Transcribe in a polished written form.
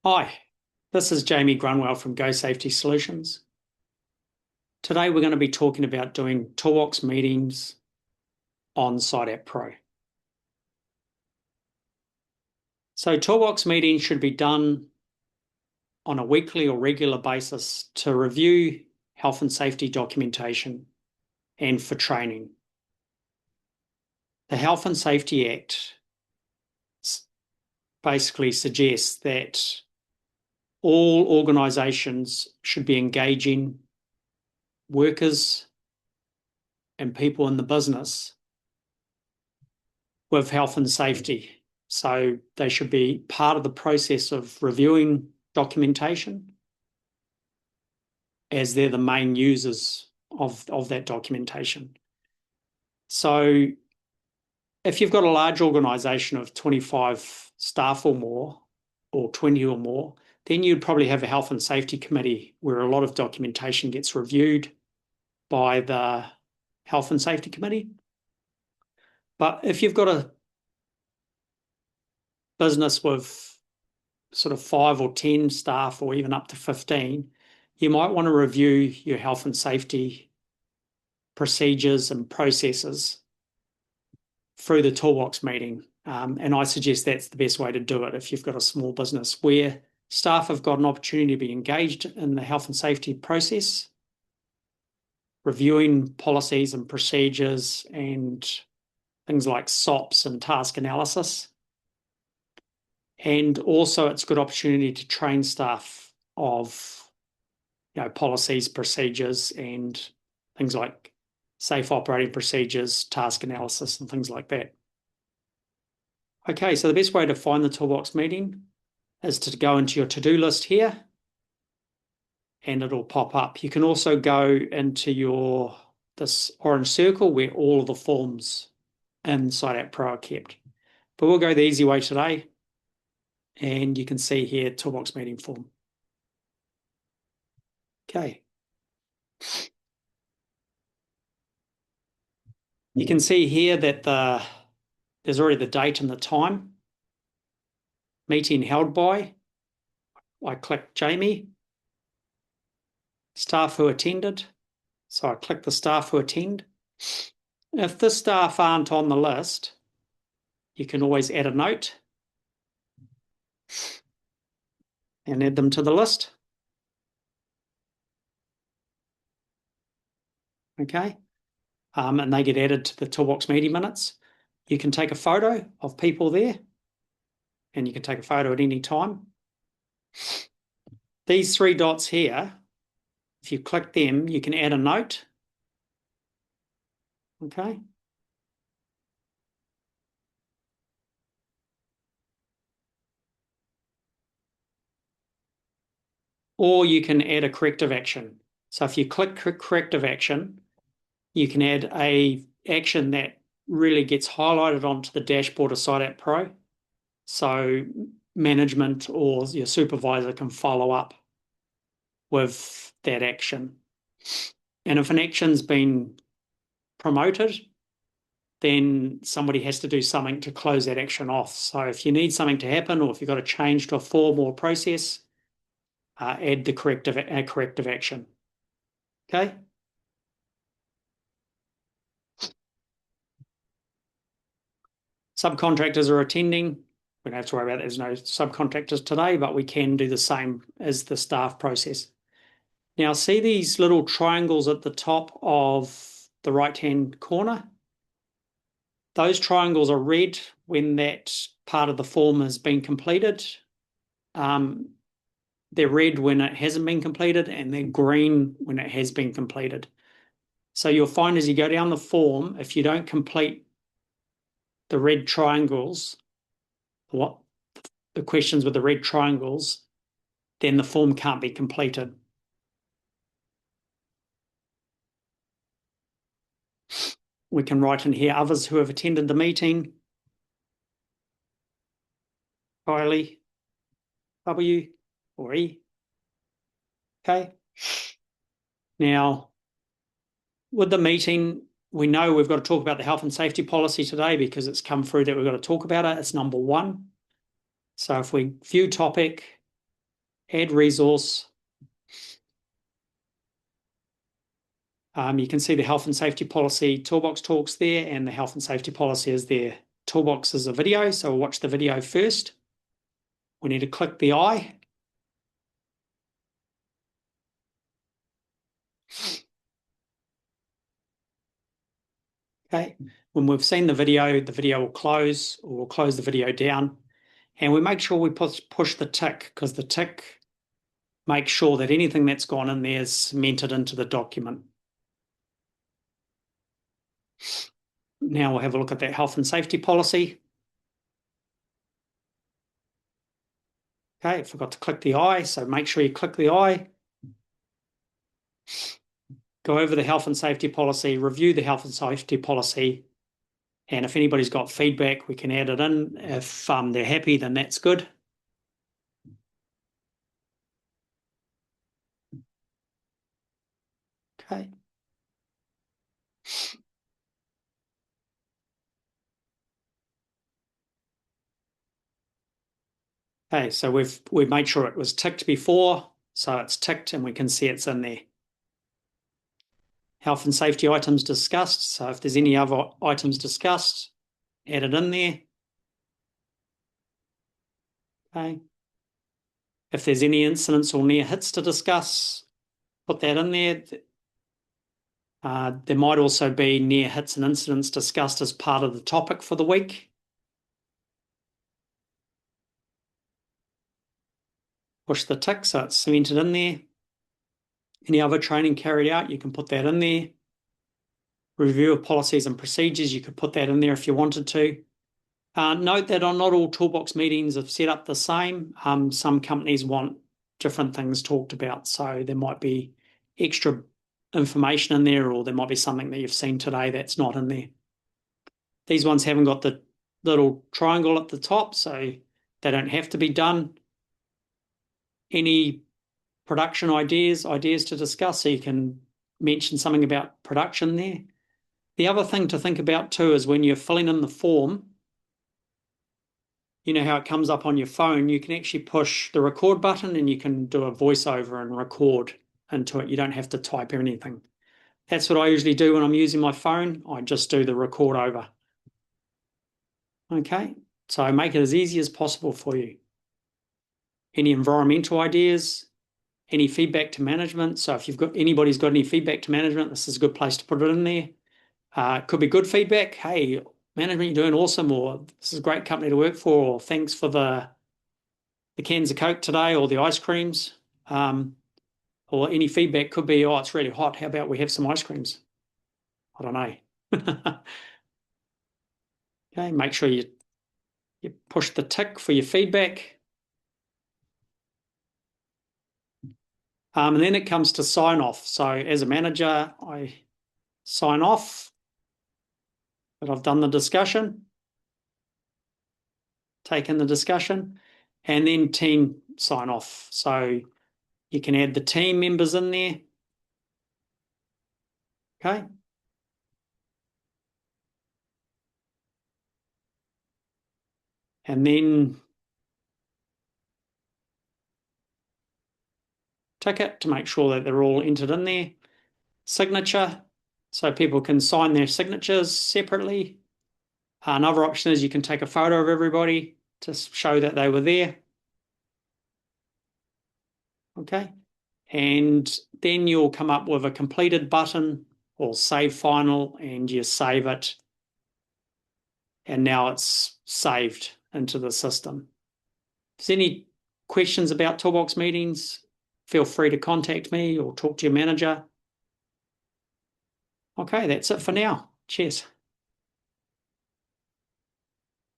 Hi, this is Jamie Grunwell from Go Safety Solutions. Today we're going to be talking about doing Toolbox meetings on SiteApp Pro. So Toolbox meetings should be done on a weekly or regular basis to review health and safety documentation and for training. The Health and Safety Act basically suggests that all organisations should be engaging workers and people in the business with health and safety. So they should be part of the process of reviewing documentation as they're the main users of that documentation. So if you've got a large organisation of 25 staff or more, or 20 or more, then you'd probably have a health and safety committee where a lot of documentation gets reviewed by the health and safety committee. But if you've got a business with sort of 5 or 10 staff or even up to 15, you might want to review your health and safety procedures and processes through the Toolbox meeting. And I suggest that's the best way to do it if you've got a small business where staff have got an opportunity to be engaged in the health and safety process, reviewing policies and procedures and things like SOPs and task analysis. And also it's a good opportunity to train staff of policies, procedures, and things like safe operating procedures, task analysis, and things like that. Okay, so the best way to find the Toolbox meeting is to go into your to-do list here, and it'll pop up. You can also go into this orange circle where all of the forms in SiteApp Pro are kept. But we'll go the easy way today, and you can see here Toolbox meeting form. Okay. You can see here that there's already the date and the time. Meeting held by. I click Jamie. Staff who attended. So I click the staff who attend. If the staff aren't on the list, you can always add a note and add them to the list. Okay. And they get added to the Toolbox meeting minutes. You can take a photo of people there, and you can take a photo at any time. These 3 dots here, if you click them, you can add a note. Okay. Or you can add a corrective action. So if you click corrective action, you can add a action that really gets highlighted onto the dashboard of SiteApp Pro. So management or your supervisor can follow up with that action. And if an action's been promoted, then somebody has to do something to close that action off. So if you need something to happen, or if you've got a change to a form or process, add the corrective action. Okay. Subcontractors are attending. We don't have to worry about that. There's no subcontractors today, but we can do the same as the staff process. Now, see these little triangles at the top of the right-hand corner? Those triangles are red when that part of the form has been completed. They're red when it hasn't been completed, and they're green when it has been completed. So you'll find as you go down the form, if you don't complete the red triangles, the questions with the red triangles, then the form can't be completed. We can write in here others who have attended the meeting. Kylie, W or E. Okay. Now, with the meeting, we know we've got to talk about the health and safety policy today because it's come through that we've got to talk about it. It's number 1. So if we view topic, add resource. You can see the health and safety policy Toolbox talks there, and the health and safety policy is there. Toolbox is a video, so we'll watch the video first. We need to click the I. Okay, when we've seen the video will close, or we'll close the video down. And we make sure we push the tick, because the tick makes sure that anything that's gone in there is cemented into the document. Now we'll have a look at that health and safety policy. Okay, I forgot to click the I, so make sure you click the I. Go over the health and safety policy, review the health and safety policy, and if anybody's got feedback, we can add it in. If they're happy, then that's good. Okay. Okay, so we've made sure it was ticked before, so it's ticked and we can see it's in there. Health and safety items discussed, so if there's any other items discussed, add it in there. Okay. If there's any incidents or near hits to discuss, put that in there. There might also be near hits and incidents discussed as part of the topic for the week. Push the tick so it's cemented in there. Any other training carried out, you can put that in there. Review of policies and procedures, you could put that in there if you wanted to. Note that not all Toolbox meetings are set up the same. Some companies want different things talked about, so there might be extra information in there, or there might be something that you've seen today that's not in there. These ones haven't got the little triangle at the top, so they don't have to be done. Any production ideas to discuss, so you can mention something about production there. The other thing to think about too is when you're filling in the form, you know how it comes up on your phone, you can actually push the record button and you can do a voiceover and record into it. You don't have to type or anything. That's what I usually do when I'm using my phone. I just do the record over. Okay, so make it as easy as possible for you. Any environmental ideas, any feedback to management. So if anybody's got any feedback to management, this is a good place to put it in there. It could be good feedback. Hey, management, you're doing awesome, or this is a great company to work for, or thanks for the cans of Coke today, or the ice creams. Or any feedback could be, oh, it's really hot. How about we have some ice creams? I don't know. Okay, make sure you push the tick for your feedback. And then it comes to sign off. So as a manager, I sign off that I've done the discussion, taken the discussion, and then team sign off. So you can add the team members in there. Okay. And then tick it to make sure that they're all entered in there. Signature, so people can sign their signatures separately. Another option is you can take a photo of everybody to show that they were there. Okay. And then you'll come up with a completed button or save final, and you save it. And now it's saved into the system. If there's any questions about Toolbox meetings, feel free to contact me or talk to your manager. Okay, that's it for now. Cheers.